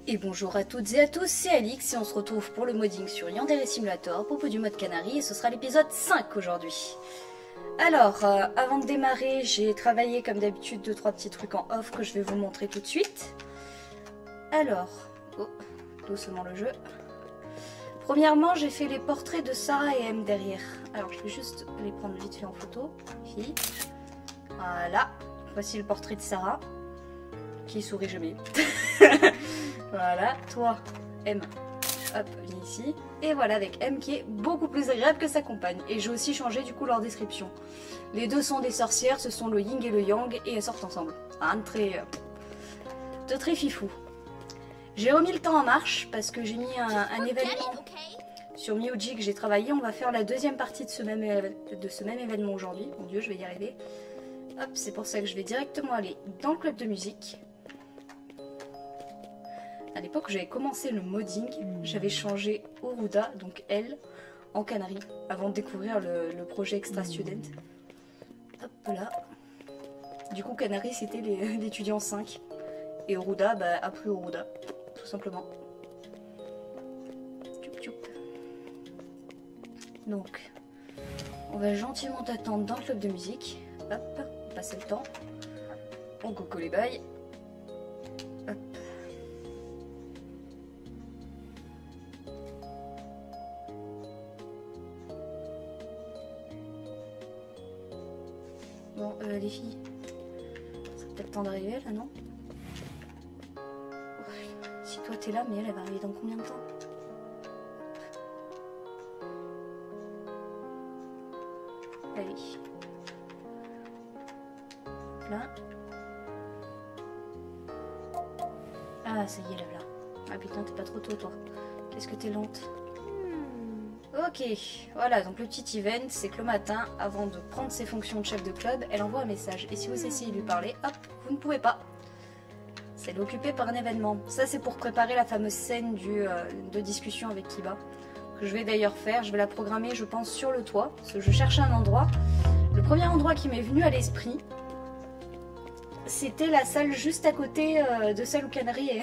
Et bonjour à toutes et à tous, c'est Alix et on se retrouve pour le modding sur Yandere Simulator à propos du mode Canary et ce sera l'épisode 5 aujourd'hui. Alors, avant de démarrer, j'ai travaillé comme d'habitude 2-3 petits trucs en off que je vais vous montrer tout de suite. Alors, doucement le jeu. Premièrement, j'ai fait les portraits de Sarah et M derrière. Alors, je vais juste les prendre vite fait en photo. Ici. Voilà, voici le portrait de Sarah, qui sourit jamais. Voilà, toi, M, hop, viens ici. Et voilà, avec M qui est beaucoup plus agréable que sa compagne. Et j'ai aussi changé du coup leur description. Les deux sont des sorcières, ce sont le yin et le yang, et elles sortent ensemble. Un de très fifou. J'ai remis le temps en marche, parce que j'ai mis un événement sur Myoji que j'ai travaillé. On va faire la deuxième partie de ce même événement aujourd'hui. Mon dieu, je vais y arriver. Hop, c'est pour ça que je vais directement aller dans le club de musique. À l'époque, j'avais commencé le modding, j'avais changé Oruda, donc elle, en Canary, avant de découvrir le projet Extra Student. Hop là. Du coup, Canary, c'était l'étudiant 5. Et Oruda, bah, après Oruda, tout simplement. Tchoup tchoup. Donc, on va gentiment t'attendre dans le club de musique. Hop, on passe le temps. On coco les bails. Hop. Bon, les filles, c'est peut-être temps d'arriver là, non? Si toi t'es là, mais elle va arriver dans combien de temps? Allez. Là. Ah, ça y est, là, là. Ah putain, t'es pas trop tôt, toi. Qu'est-ce que t'es lente? Ok, voilà, donc le petit event, c'est que le matin, avant de prendre ses fonctions de chef de club, elle envoie un message. Et si vous essayez de lui parler, hop, vous ne pouvez pas. C'est occupé par un événement. Ça, c'est pour préparer la fameuse scène de discussion avec Kiba, que je vais d'ailleurs faire. Je vais la programmer, je pense, sur le toit, parce que je cherche un endroit. Le premier endroit qui m'est venu à l'esprit, c'était la salle juste à côté de celle où Canary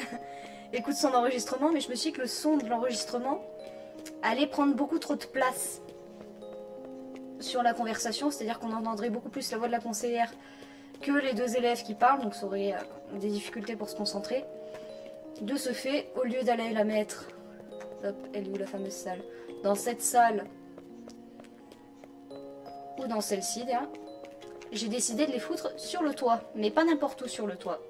écoute son enregistrement, mais je me suis dit que le son de l'enregistrement allait prendre beaucoup trop de place sur la conversation, c'est-à-dire qu'on entendrait beaucoup plus la voix de la conseillère que les deux élèves qui parlent, donc ça aurait des difficultés pour se concentrer. De ce fait, au lieu d'aller la mettre, hop, elle est où la fameuse salle? Dans cette salle ou dans celle-ci, j'ai décidé de les foutre sur le toit, mais pas n'importe où sur le toit.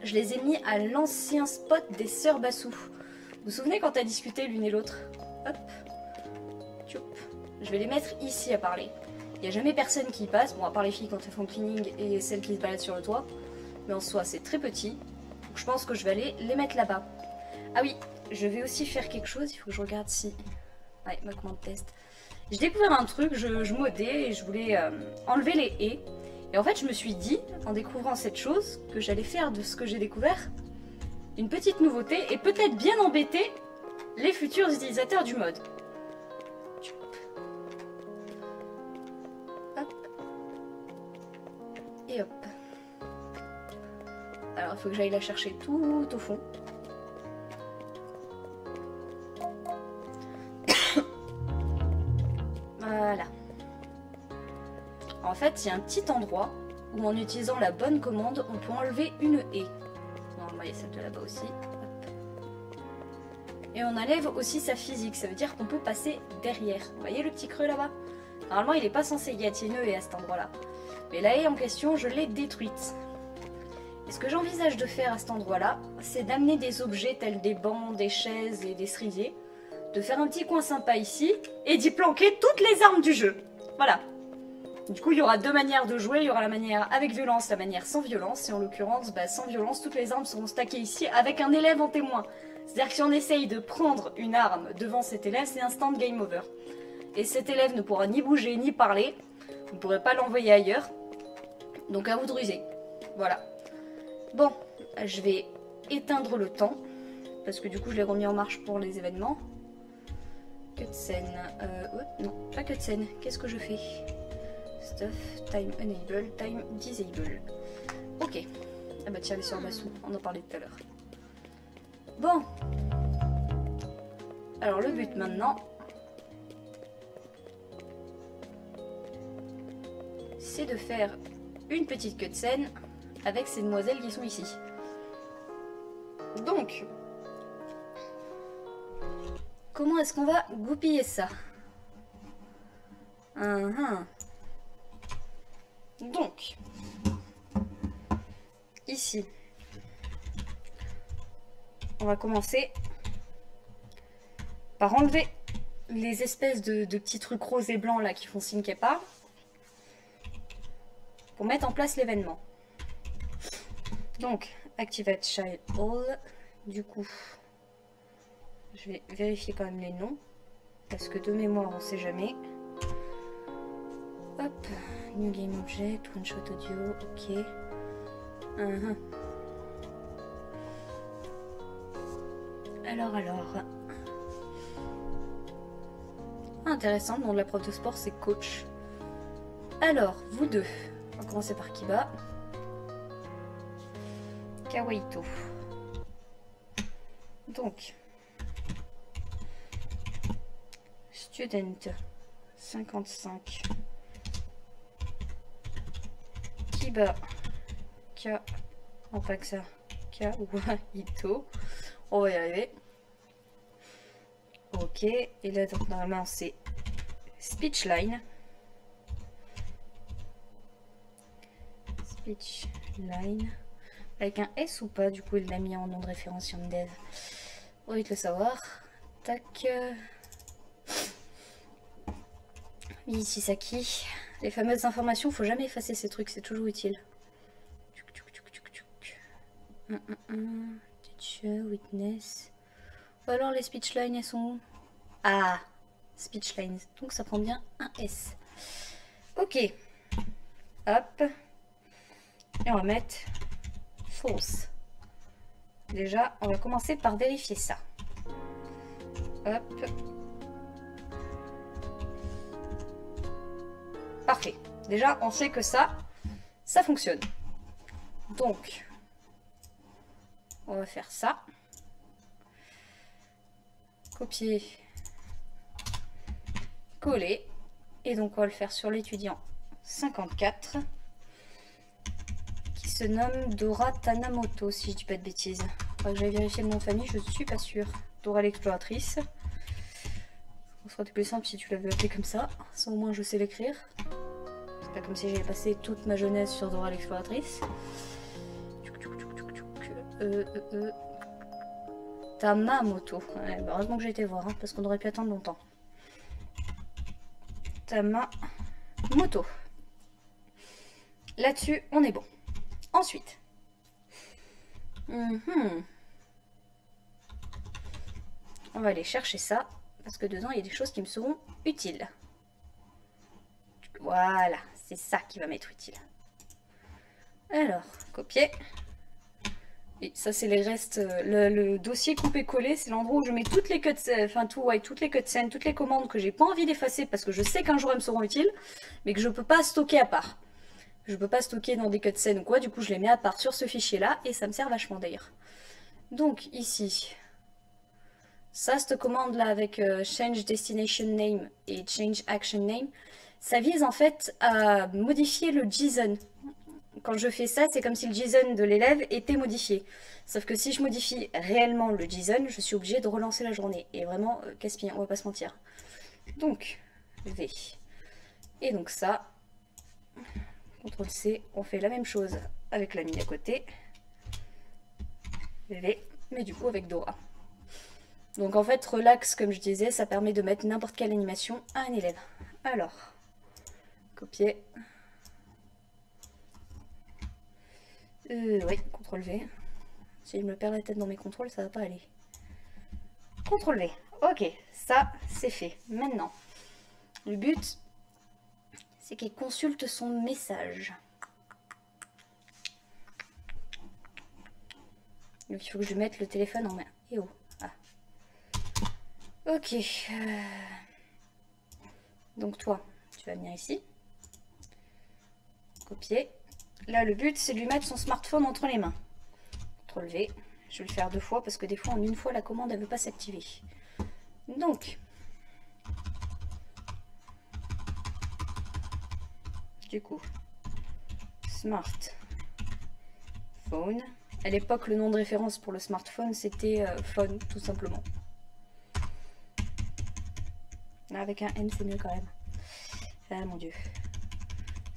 Je les ai mis à l'ancien spot des sœurs Bassou. Vous vous souvenez quand on a discuté l'une et l'autre? Hop, tchoup. Je vais les mettre ici à parler. Il n'y a jamais personne qui y passe, bon à part les filles quand elles font le cleaning et celles qui se baladent sur le toit. Mais en soi c'est très petit, donc je pense que je vais aller les mettre là-bas. Ah oui, je vais aussi faire quelque chose, il faut que je regarde si... Ouais, ma commande test. J'ai découvert un truc, je modais et je voulais enlever les haies. Et en fait je me suis dit, en découvrant cette chose, que j'allais faire de ce que j'ai découvert une petite nouveauté et peut-être bien embêter les futurs utilisateurs du mode. Hop. Et hop. Alors il faut que j'aille la chercher tout au fond. Voilà. En fait, il y a un petit endroit où en utilisant la bonne commande, on peut enlever une haie. Normalement, il y a celle de là-bas aussi. Hop. Et on enlève aussi sa physique, ça veut dire qu'on peut passer derrière. Vous voyez le petit creux là-bas? Normalement, il n'est pas censé y être une haie à cet endroit-là. Mais la haie en question, je l'ai détruite. Et ce que j'envisage de faire à cet endroit-là, c'est d'amener des objets tels des bancs, des chaises et des cerisiers, de faire un petit coin sympa ici, et d'y planquer toutes les armes du jeu. Voilà. Du coup, il y aura deux manières de jouer. Il y aura la manière avec violence, la manière sans violence. Et en l'occurrence, bah, sans violence, toutes les armes seront stackées ici avec un élève en témoin. C'est-à-dire que si on essaye de prendre une arme devant cet élève, c'est instant game over. Et cet élève ne pourra ni bouger, ni parler. Vous ne pourrez pas l'envoyer ailleurs. Donc à vous de ruser. Voilà. Bon, je vais éteindre le temps. Parce que du coup, je l'ai remis en marche pour les événements. Cutscene. Non, pas cutscene. Qu'est-ce que je fais? Stuff, time enable, time disable. Ok. Ah bah tiens, les sœurs Bassou, on en parlait tout à l'heure. Bon. Alors le but maintenant, c'est de faire une petite cutscene avec ces demoiselles qui sont ici. Donc, comment est-ce qu'on va goupiller ça? Donc, ici, on va commencer par enlever les espèces de petits trucs roses et blancs là qui font signe qu'elle part, pour mettre en place l'événement. Donc, activate child all. Du coup, je vais vérifier quand même les noms, parce que de mémoire on sait jamais. Hop, new game object, one shot audio, ok. Alors. Intéressant, le nom de la prof de sport c'est coach. Alors, vous deux, on va commencer par Kiba. Kawaito. Donc, student 55. Kiba. Non pas que ça. Kawaito. On va y arriver. Ok, et là donc normalement c'est Speechline. Speechline. Avec un S ou pas, du coup il l'a mis en nom de référence sur dev. On va vite le savoir. Tac. Misisaki. Les fameuses informations, faut jamais effacer ces trucs, c'est toujours utile. Teacher, witness. Ou alors les speechlines elles sont où? Ah, speechlines. Donc ça prend bien un S. Ok. Hop. Et on va mettre false. Déjà, on va commencer par vérifier ça. Hop. Parfait. Déjà, on sait que ça fonctionne. Donc, on va faire ça. Copier. Coller. Et donc, on va le faire sur l'étudiant 54. Qui se nomme Dora Tanamoto, si je dis pas de bêtises. Faudrait que j'aille vérifier le nom de famille, je suis pas sûre. Dora l'exploratrice. On sera plus simple si tu l'avais appelé comme ça. Ça au moins je sais l'écrire. C'est pas comme si j'avais passé toute ma jeunesse sur Dora l'exploratrice. Tamamoto. Ouais, bah heureusement que j'ai été voir, hein, parce qu'on aurait pu attendre longtemps. Tamamoto. Là-dessus, on est bon. Ensuite. On va aller chercher ça. Parce que dedans, il y a des choses qui me seront utiles. Voilà, c'est ça qui va m'être utile. Alors, copier. Et ça, c'est les restes. Le dossier coupé-collé, c'est l'endroit où je mets toutes les cutscenes, toutes les cutscenes, toutes les commandes que j'ai pas envie d'effacer parce que je sais qu'un jour elles me seront utiles, mais que je peux pas stocker à part. Je peux pas stocker dans des cutscenes ou quoi, du coup je les mets à part sur ce fichier-là et ça me sert vachement d'ailleurs. Donc ici. Ça, cette commande-là avec Change Destination Name et Change Action Name, ça vise en fait à modifier le JSON. Quand je fais ça, c'est comme si le JSON de l'élève était modifié. Sauf que si je modifie réellement le JSON, je suis obligée de relancer la journée. Et vraiment, casse-pied, on va pas se mentir. Donc, V. Et donc ça, CTRL-C, on fait la même chose avec la mine à côté. V, mais du coup avec Dora. Donc en fait, relax, comme je disais, ça permet de mettre n'importe quelle animation à un élève. Alors, copier. Oui, CTRL-V. Si je me perds la tête dans mes contrôles, ça va pas aller. CTRL-V. Ok, ça, c'est fait. Maintenant, le but, c'est qu'il consulte son message. Donc il faut que je mette le téléphone en main. Et oh. Ok. Donc toi, tu vas venir ici. Copier. Là, le but, c'est de lui mettre son smartphone entre les mains. CTRL-V. Je vais le faire 2 fois parce que des fois en une fois la commande elle veut pas s'activer. Donc, du coup, smartphone. À l'époque, le nom de référence pour le smartphone c'était phone tout simplement. Là, avec un M c'est mieux quand même. Ah mon dieu.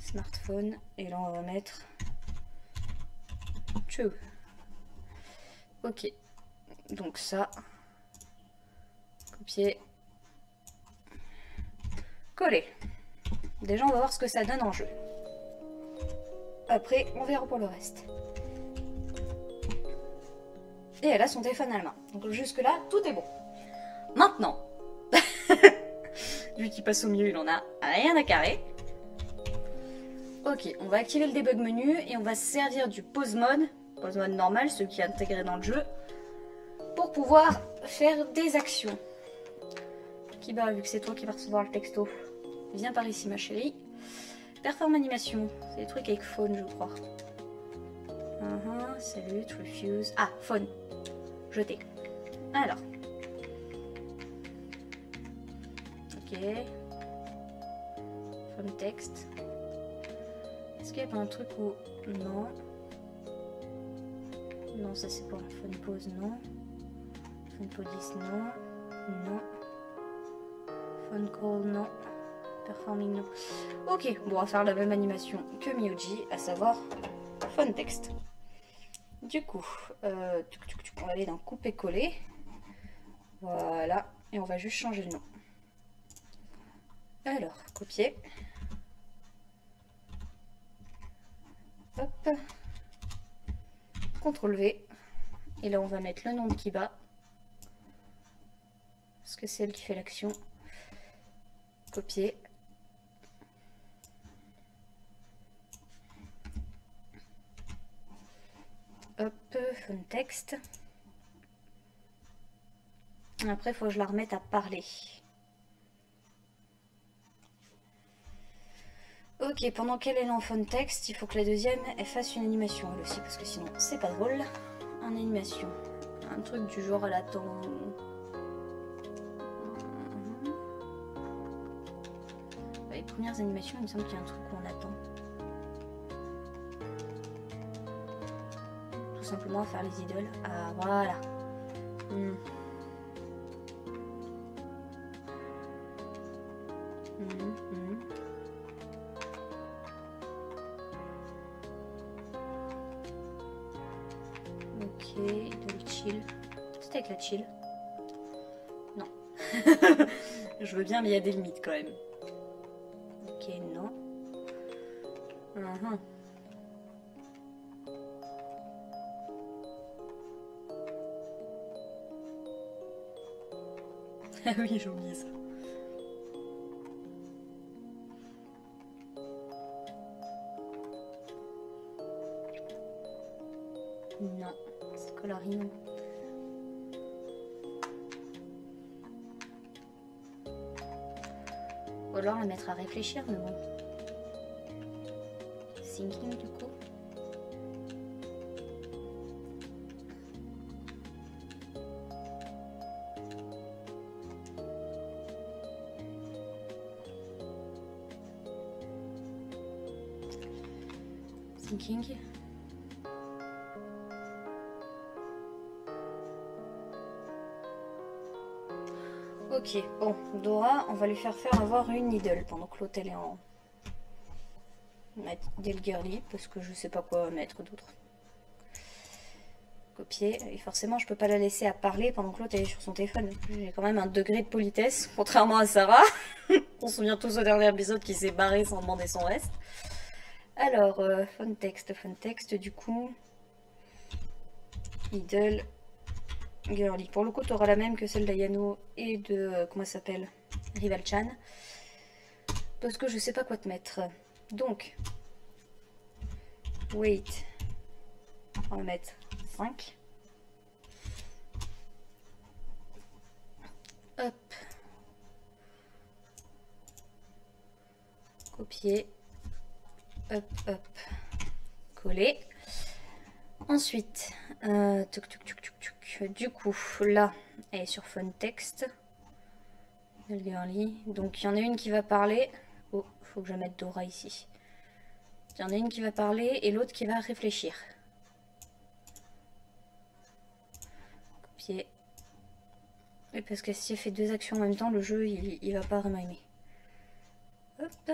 Smartphone. Et là on va mettre true. Ok. Donc ça. Copier. Coller. Déjà on va voir ce que ça donne en jeu. Après on verra pour le reste. Et elle a son téléphone à la main. Donc jusque là tout est bon. Maintenant. Vu qu'il passe au milieu il en a rien à carrer. Ok, on va activer le debug menu et on va se servir du pause mode normal, celui qui est intégré dans le jeu, pour pouvoir faire des actions. Kiba, vu que c'est toi qui vas recevoir le texto, viens par ici ma chérie. Perform animation, c'est des trucs avec phone je crois. Salut, refuse. Ah, phone. Jeter. Alors. Ok. Phone texte. Est-ce qu'il n'y a pas un truc où... Non. Non, ça c'est pour la phone pause, non. Phone police, non. Non. Phone call, non. Performing, non. Ok, bon, on va faire la même animation que Myoji, à savoir phone texte. Du coup, on va aller dans couper-coller. Voilà. Et on va juste changer le nom. Alors, copier. Hop. CTRL V. Et là, on va mettre le nom de Kiba. Parce que c'est elle qui fait l'action. Copier. Hop, phone texte. Après, il faut que je la remette à parler. Ok, pendant qu'elle est en phone texte, il faut que la deuxième, elle fasse une animation elle aussi, parce que sinon, c'est pas drôle. En animation. Un truc du genre, elle attend... Les premières animations, il me semble qu'il y a un truc où on attend. Tout simplement à faire les idoles. Ah, voilà. Ok, idole chill. C'est avec la chill. Non. Je veux bien, mais il y a des limites quand même. Ok, non. Ah oui, j'ai oublié ça. Non, c'est colorine. Ou alors la mettre à réfléchir, mais bon. Thinking du coup. Thinking. Ok, bon, Dora, on va lui faire avoir une idole pendant que l'autre elle est en... Mettre Idle Girly, parce que je sais pas quoi mettre d'autre. Copier, et forcément je peux pas la laisser à parler pendant que l'autre elle est sur son téléphone. J'ai quand même un degré de politesse, contrairement à Sarah. On se souvient tous au dernier épisode qui s'est barré sans demander son reste. Alors, phone texte, du coup... Idle... Girly. Pour le coup, tu auras la même que celle d'Ayano et de... comment ça s'appelle, Rival-chan. Parce que je sais pas quoi te mettre. Donc, wait. On va mettre 5. Hop. Copier. Hop, hop. Coller. Ensuite, tuc, tuc, tuc, tuc. du coup, là, elle est sur Fun Text. Girly. Donc, il y en a une qui va parler. Oh, faut que je mette Dora ici. Il y en a une qui va parler et l'autre qui va réfléchir. Copier. Et parce que si elle fait deux actions en même temps, le jeu, il va pas vraiment aimer. Hop.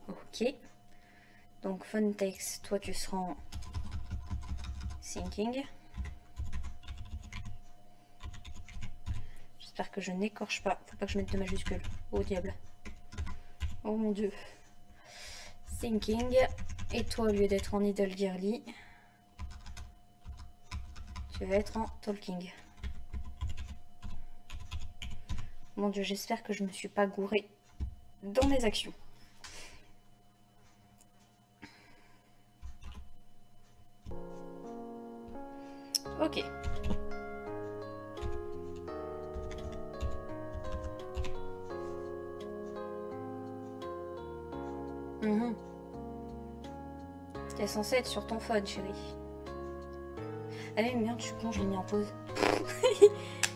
Ok. Donc, Fun Text, toi, tu seras en Thinking. J'espère que je n'écorche pas. Faut pas que je mette de majuscules. Oh diable. Oh mon dieu. Thinking. Et toi, au lieu d'être en Idle Girly, tu vas être en Talking. Mon dieu, j'espère que je me suis pas gourée dans mes actions. Ok. T'es censé être sur ton phone, chérie. Allez, merde, je suis con, je l'ai mis en pause.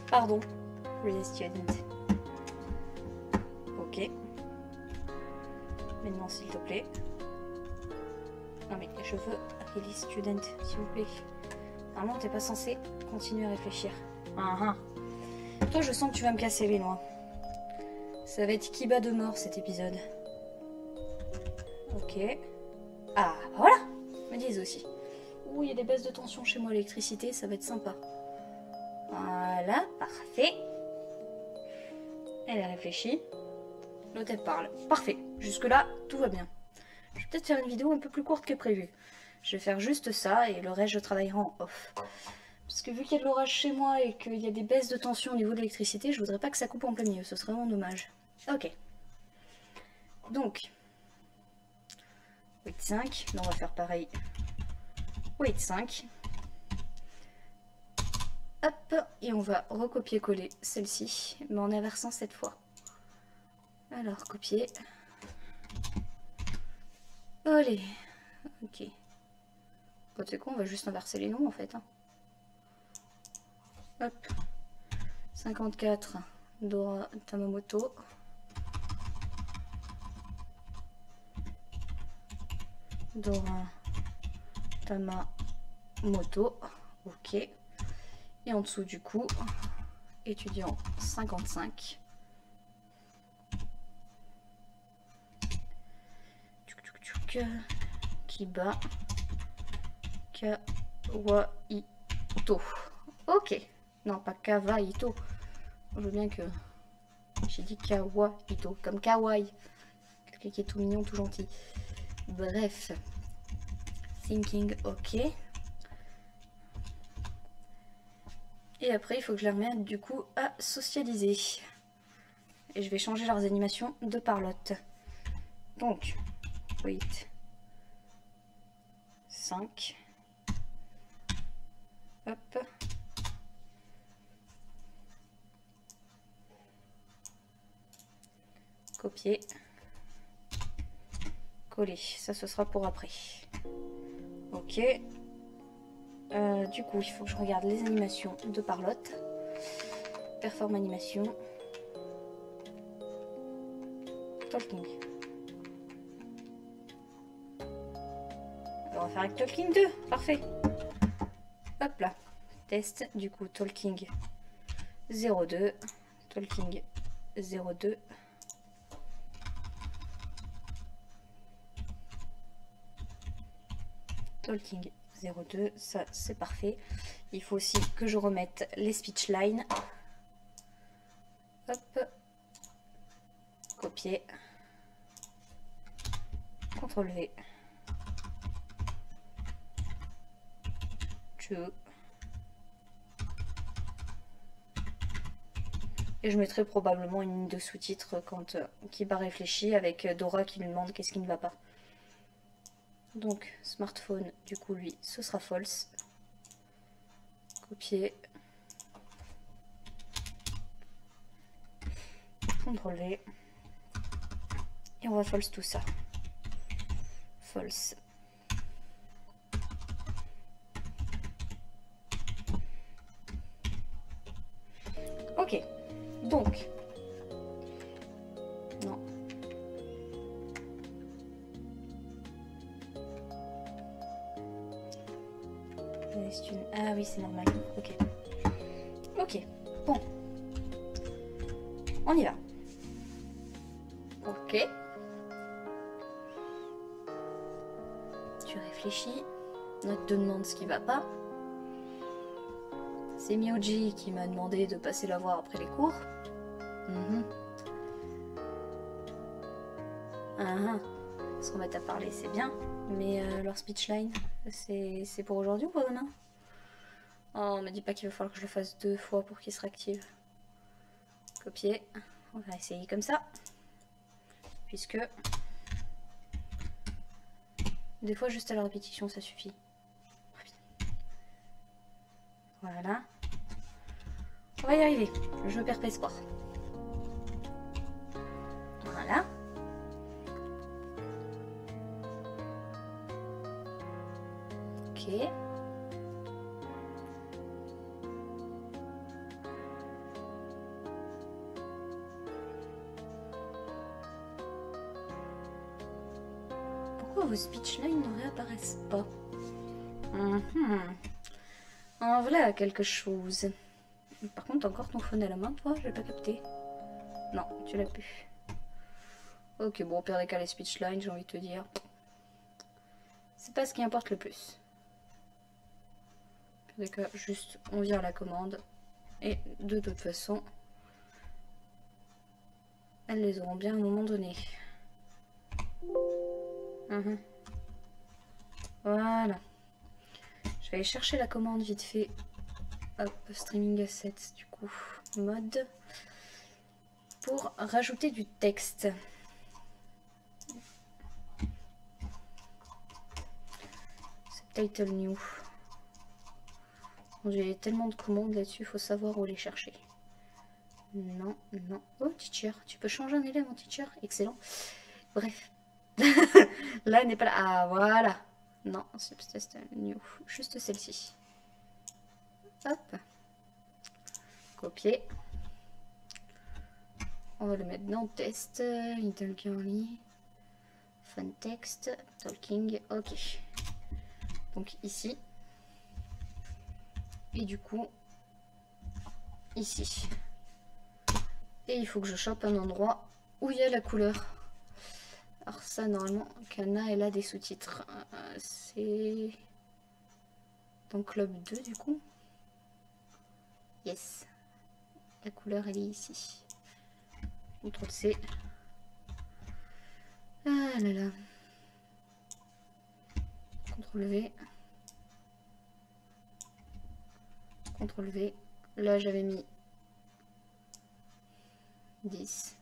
Pardon. Read student. Ok. Maintenant, s'il te plaît. Non mais je veux release student, s'il vous plaît. Normalement, t'es pas censé continuer à réfléchir. Toi, je sens que tu vas me casser les noix. Ça va être Kiba de mort cet épisode. Ok. Ah, voilà. Me disent aussi. Ouh, il y a des baisses de tension chez moi, l'électricité, ça va être sympa. Voilà, parfait. Elle a réfléchi. L'autre, elle parle. Parfait. Jusque-là, tout va bien. Je vais peut-être faire une vidéo un peu plus courte que prévu. Je vais faire juste ça et le reste, je travaillerai en off. Parce que vu qu'il y a de l'orage chez moi et qu'il y a des baisses de tension au niveau de l'électricité, je voudrais pas que ça coupe en plein milieu. Ce serait vraiment dommage. Ok. Donc, wait 5. Là, on va faire pareil. Wait 5. Hop. Et on va recopier-coller celle-ci, mais en inversant cette fois. Alors, copier. Allez. Ok. Bon, tu sais quoi, on va juste inverser les noms en fait. Hein. Hop. 54. Dora Tamamoto. Dora Tamamoto. Ok. Et en dessous du coup, étudiant 55. Kiba Kawaito. Ok. Non, pas Kawaito. Je veux bien que... J'ai dit Kawaito. Comme kawaii. Quelqu'un qui est tout mignon, tout gentil. Bref. Thinking, ok. Et après, il faut que je les remette du coup à socialiser. Et je vais changer leurs animations de parlotte. Donc, wait. 5. Hop. Copier. Coller. Ça, ce sera pour après. Ok. Du coup, il faut que je regarde les animations de parlotte. Perform animation. Talking. Alors, on va faire avec Talking 2. Parfait. Hop là. Test. Du coup, Talking 02. Talking 02. Talking 02, ça c'est parfait. Il faut aussi que je remette les speech lines. Hop. Copier. CTRL V. Et je mettrai probablement une ligne de sous-titres quand Kiba réfléchit avec Dora qui lui demande qu'est-ce qui ne va pas. Donc, smartphone, du coup, lui, ce sera false. Copier. CTRL V. Et on va false tout ça. False. Ok, donc. Non. Ah oui, c'est normal. Ok. Ok, bon. On y va. Ok. Tu réfléchis. On te demande ce qui va pas. C'est Myoji qui m'a demandé de passer la voir après les cours. Se remettre à parler, c'est bien. Mais leur speechline, c'est pour aujourd'hui ou pour demain? Oh, on me dit pas qu'il va falloir que je le fasse 2 fois pour qu'il se réactive. Copier. On va essayer comme ça. Puisque... des fois, juste à la répétition, ça suffit. Voilà. On va y arriver. Je perds pas espoir. Voilà. Ok. Pourquoi vos speechlines ne réapparaissent pas? En voilà quelque chose. Par contre, t'as encore ton phone à la main, toi? Je l'ai pas capté. Non, tu l'as plus. Ok, bon, au pire des cas, les speechlines, j'ai envie de te dire. C'est pas ce qui importe le plus. Au pire des cas, juste, on vire la commande. Et de toute façon, elles les auront bien à un moment donné. Voilà. Je vais aller chercher la commande vite fait. Hop, streaming assets, du coup, mode. Pour rajouter du texte. Title new. J'ai tellement de commandes là-dessus, il faut savoir où les chercher. Non, non. Oh, teacher, tu peux changer un élève en teacher? Excellent. Bref. Là, elle n'est pas là. Ah, voilà. Non, c'est new. Juste celle-ci. Hop. Copier. On va le mettre dans test. Little girly. Fun text. Talking. Ok. Donc ici. Et du coup, ici. Et il faut que je chope un endroit où il y a la couleur. Alors ça, normalement, Kana, elle a des sous-titres. C'est dans Club 2, du coup. Yes. La couleur, elle est ici. CTRL-C. Ah là là. CTRL-V. CTRL-V. Là, j'avais mis 10.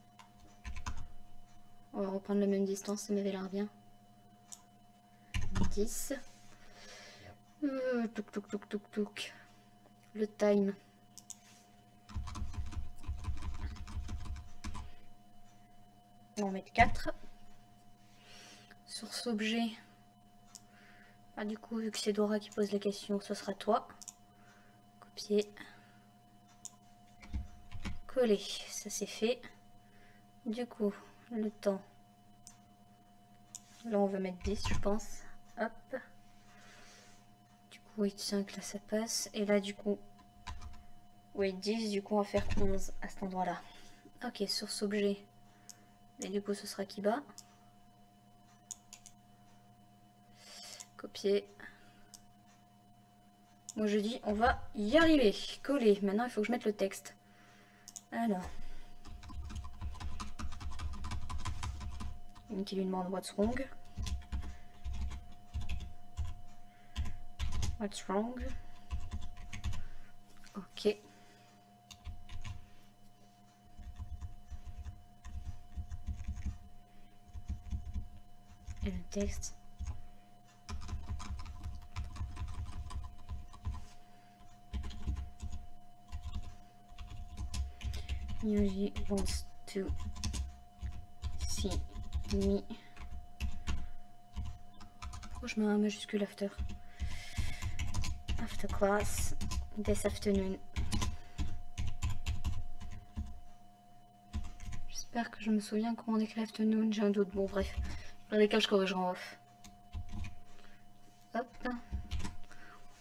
On va reprendre la même distance, ça m'avait l'air bien. 10. Touk touk touk touk touk. Le time. On va en mettre 4. Source objet. Ah, du coup, vu que c'est Dora qui pose la question, ce sera toi. Copier. Coller. Ça c'est fait. Du coup, le temps. Là, on va mettre 10, je pense. Hop. Du coup, 8,5, là, ça passe. Et là, du coup, oui, 10, du coup, on va faire 11 à cet endroit-là. Ok, source objet. Et du coup, ce sera Kiba. Copier. Moi, je dis, on va y arriver. Coller. Maintenant, il faut que je mette le texte. Alors. Une qui lui demande what's wrong. What's wrong? Ok. Et le texte. Yuji wants to see me. Pourquoi je mets un majuscule after? After class this afternoon. J'espère que je me souviens comment on écrit afternoon, j'ai un doute. Bon, bref. Dans les cas, je corrigerai en off. Hop.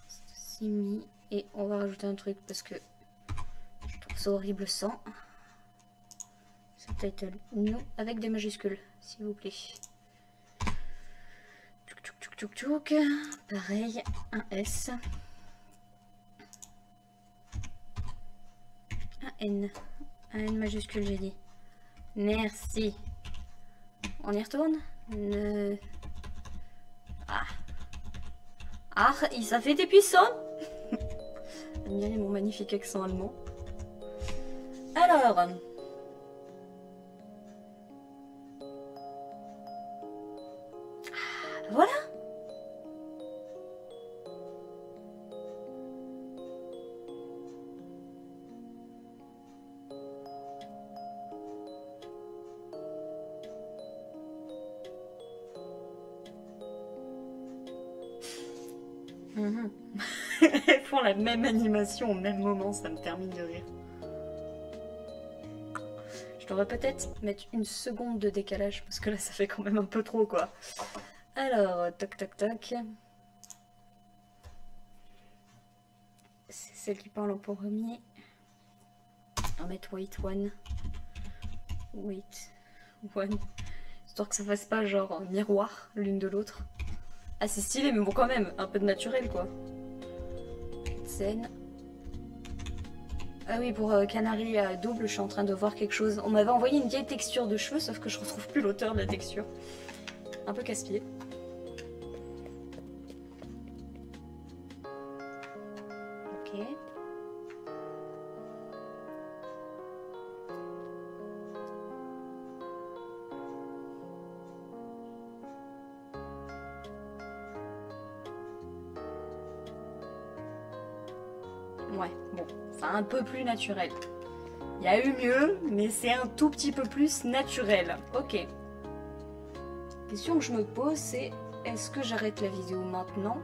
C'est mis. Et on va rajouter un truc parce que je trouve ça horrible sans. Subtitle nous avec des majuscules, s'il vous plaît. Tchouk, tchouk. Pareil, un S. Un N. Un N majuscule, j'ai dit. Merci. On y retourne? Ah. Ah, ça fait des puissants. Admirez mon magnifique accent allemand. Alors. Voilà. Elles font la même animation au même moment, ça me termine de rire. Je devrais peut-être mettre une seconde de décalage parce que là ça fait quand même un peu trop quoi. Alors, toc toc toc. C'est celle qui parle en premier. On va mettre wait one. Wait one. Histoire que ça fasse pas genre un miroir l'une de l'autre. Ah c'est stylé mais bon quand même, un peu de naturel quoi. Scène. Ah oui pour Canary à double je suis en train de voir quelque chose. On m'avait envoyé une vieille texture de cheveux sauf que je retrouve plus l'auteur de la texture. Un peu casse-pied. Ok. Ouais, bon, c'est un peu plus naturel. Il y a eu mieux, mais c'est un tout petit peu plus naturel. Ok. La question que je me pose, c'est est-ce que j'arrête la vidéo maintenant?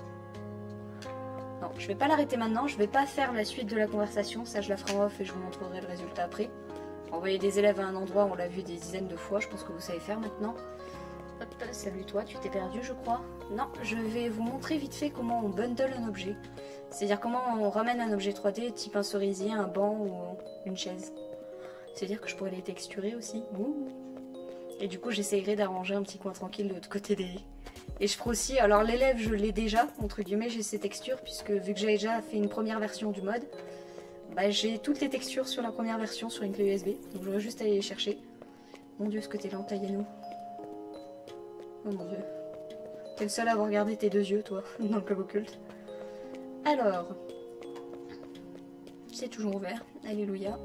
Non, je vais pas l'arrêter maintenant, je vais pas faire la suite de la conversation, ça je la ferai en off et je vous montrerai le résultat après. Envoyer des élèves à un endroit, on l'a vu des dizaines de fois, je pense que vous savez faire maintenant. Hop, salut toi, tu t'es perdu je crois. Non, je vais vous montrer vite fait comment on bundle un objet. C'est-à-dire comment on ramène un objet 3D type un cerisier, un banc ou une chaise. C'est-à-dire que je pourrais les texturer aussi. Ouh. Et du coup j'essayerai d'arranger un petit coin tranquille de l'autre côté des... Et je ferai aussi, alors l'élève je l'ai déjà, entre guillemets j'ai ces textures, puisque vu que j'ai déjà fait une première version du mode, bah, j'ai toutes les textures sur la première version sur une clé USB, donc j'aurais juste à aller les chercher. Mon dieu ce que t'es lent, taillez-nous. Oh mon dieu. T'es le seul à avoir regardé tes deux yeux toi, dans le club occulte. Alors, c'est toujours ouvert, alléluia.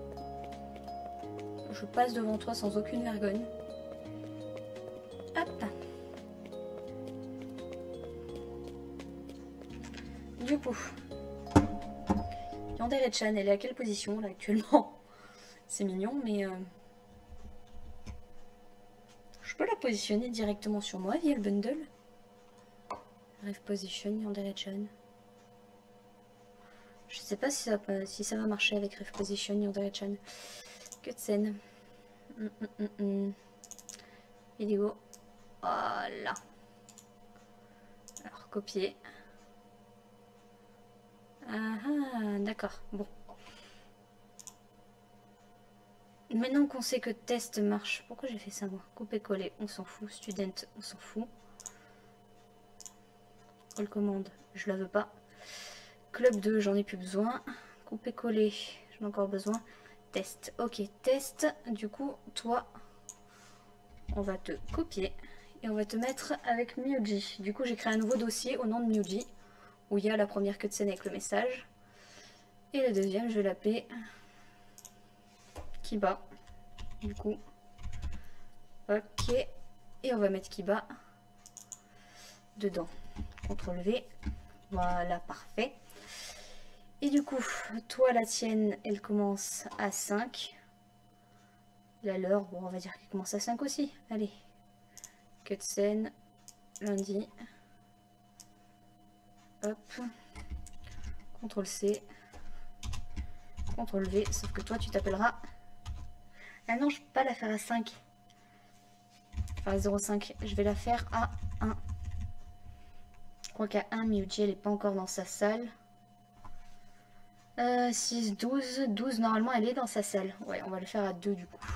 Je passe devant toi sans aucune vergogne. Hop. Du coup, Yandere-chan, elle est à quelle position là actuellement? C'est mignon, mais je peux la positionner directement sur moi via le bundle. Ref position, Yandere-chan. Je sais pas si ça va marcher avec Ref position, Yandere-chan. Que de scène. Vidéo. Voilà. Alors, copier. Ah, d'accord. Bon. Maintenant qu'on sait que test marche, pourquoi j'ai fait ça moi? Couper-coller, on s'en fout. Student, on s'en fout. All commande, je la veux pas. Club 2, j'en ai plus besoin. Couper-coller, j'en ai encore besoin. Test, ok, test. Du coup, toi, on va te copier et on va te mettre avec Myuji. Du coup, j'ai créé un nouveau dossier au nom de Myuji où il y a la première cutscene avec le message. Et le deuxième, je vais l'appeler Kiba. Du coup, ok. Et on va mettre Kiba dedans. CTRL V. Voilà, parfait. Et du coup, toi, la tienne, elle commence à 5. La leur, bon, on va dire qu'elle commence à 5 aussi. Allez. Cutscene. Lundi. Hop. CTRL C. CTRL V. Sauf que toi, tu t'appelleras Ah non, je peux pas la faire à 5. Enfin, 0,5. Je vais la faire à 1. Je crois qu'à 1, Miyuji, elle n'est pas encore dans sa salle. 6, 12. 12, normalement, elle est dans sa salle. Ouais, on va le faire à 2 du coup.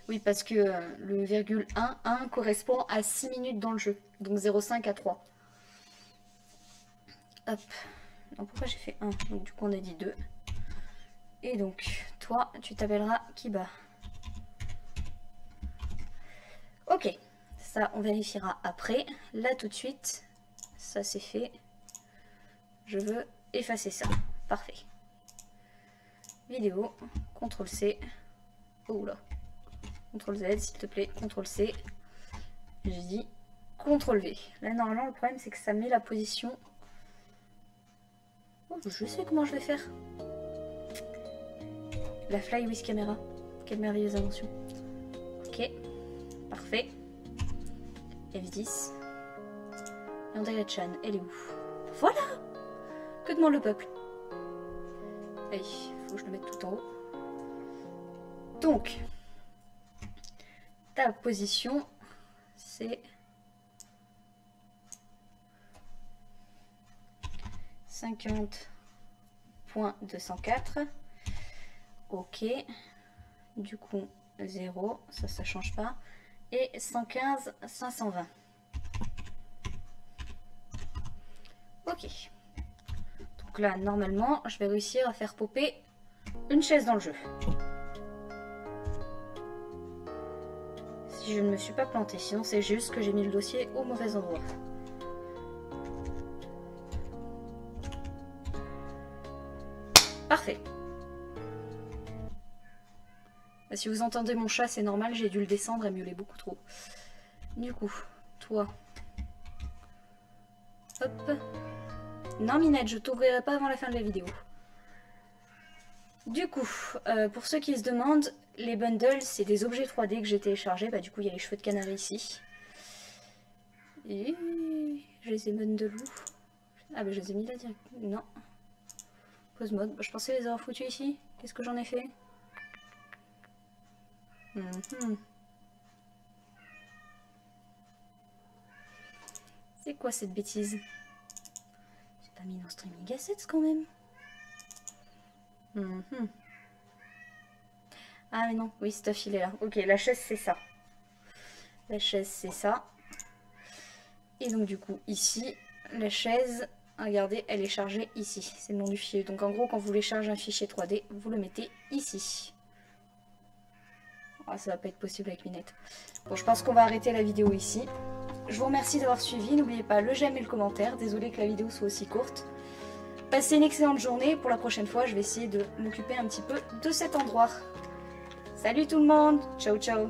Oui, parce que le virgule 1 correspond à 6 minutes dans le jeu. Donc 0,5 à 3. Hop. Non, pourquoi j'ai fait 1? Donc du coup, on a dit 2. Et donc, toi, tu t'appelleras Kiba. Ok. Ça, on vérifiera après. Là, tout de suite, ça c'est fait. Je veux effacer ça. Parfait. Vidéo. CTRL-C. Oh là. CTRL-Z, s'il te plaît. CTRL-C. J'ai dit CTRL-V. Là, normalement, le problème, c'est que ça met la position. Oh, je sais comment je vais faire. La Fly with Camera. Quelle merveilleuse invention. Ok. Parfait. F10. Yandere-chan, elle est où? Voilà! Que demande le peuple? Allez, faut que je le mette tout en haut. Donc, ta position, c'est 50.204. Ok. Du coup, 0, ça change pas. Et 115.520. Ok. Donc là, normalement, je vais réussir à faire popper une chaise dans le jeu. Si je ne me suis pas plantée, sinon c'est juste que j'ai mis le dossier au mauvais endroit. Parfait. Si vous entendez mon chat, c'est normal, j'ai dû le descendre et miauler beaucoup trop. Du coup, toi. Hop. Non, Minette, je t'ouvrirai pas avant la fin de la vidéo. Du coup, pour ceux qui se demandent, les bundles, c'est des objets 3D que j'ai téléchargés. Bah, du coup, il y a les cheveux de canari ici. Et je les ai bundle où? Ah, bah, je les ai mis là direct. Non. Pause mode. Bah, je pensais les avoir foutus ici. Qu'est-ce que j'en ai fait? C'est quoi cette bêtise? J'ai pas mis dans Streaming Assets quand même. Ah mais non, oui, stuff il est là. Ok, la chaise c'est ça. La chaise c'est ça. Et donc du coup ici, la chaise, regardez, elle est chargée ici. C'est le nom du fichier. Donc en gros, quand vous voulez charger un fichier 3D, vous le mettez ici. Ah, ça va pas être possible avec Minette. Bon, je pense qu'on va arrêter la vidéo ici. Je vous remercie d'avoir suivi. N'oubliez pas le j'aime et le commentaire. Désolée que la vidéo soit aussi courte. Passez une excellente journée. Pour la prochaine fois, je vais essayer de m'occuper un petit peu de cet endroit. Salut tout le monde. Ciao, ciao.